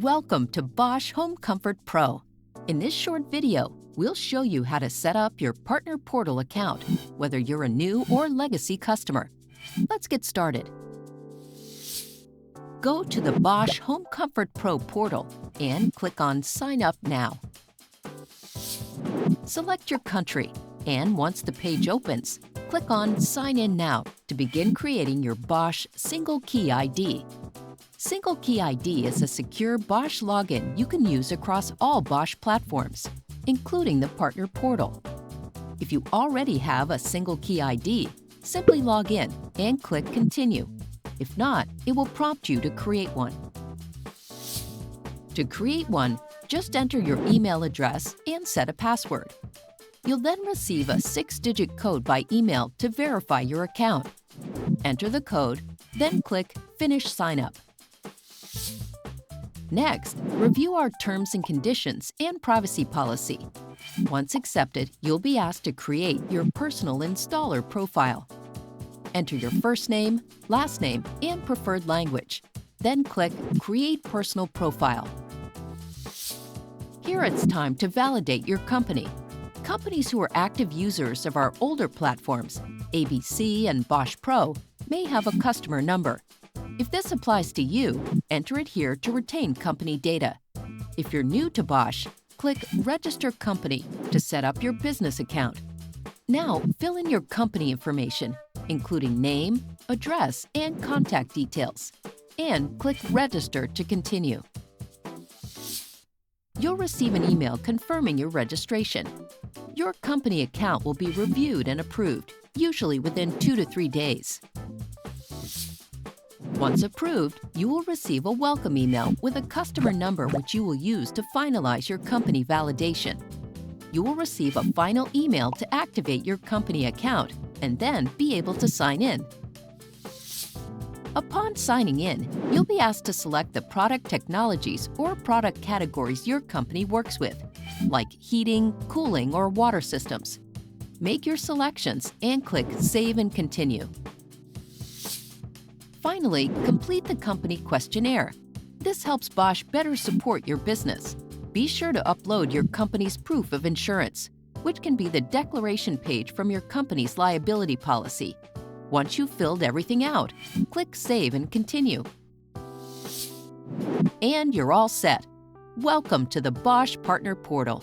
Welcome to Bosch Home Comfort Pro. In this short video, we'll show you how to set up your Partner Portal account, whether you're a new or legacy customer. Let's get started. Go to the Bosch Home Comfort Pro portal and click on Sign Up Now. Select your country, and once the page opens, click on Sign In Now to begin creating your Bosch Single Key ID. Single Key ID is a secure Bosch login you can use across all Bosch platforms, including the Partner Portal. If you already have a Single Key ID, simply log in and click Continue. If not, it will prompt you to create one. To create one, just enter your email address and set a password. You'll then receive a 6-digit code by email to verify your account. Enter the code, then click Finish Sign Up. Next, review our terms and conditions and privacy policy. Once accepted, you'll be asked to create your personal installer profile. Enter your first name, last name, and preferred language. Then click Create Personal Profile. Here it's time to validate your company. Companies who are active users of our older platforms, ABC and Bosch Pro, may have a customer number. If this applies to you, enter it here to retain company data. If you're new to Bosch, click Register Company to set up your business account. Now, fill in your company information, including name, address, and contact details, and click Register to continue. You'll receive an email confirming your registration. Your company account will be reviewed and approved, usually within 2 to 3 days. Once approved, you will receive a welcome email with a customer number which you will use to finalize your company validation. You will receive a final email to activate your company account and then be able to sign in. Upon signing in, you'll be asked to select the product technologies or product categories your company works with, like heating, cooling, or water systems. Make your selections and click Save and Continue. Finally, complete the company questionnaire. This helps Bosch better support your business. Be sure to upload your company's proof of insurance, which can be the declaration page from your company's liability policy. Once you've filled everything out, click Save and Continue. And you're all set. Welcome to the Bosch Partner Portal.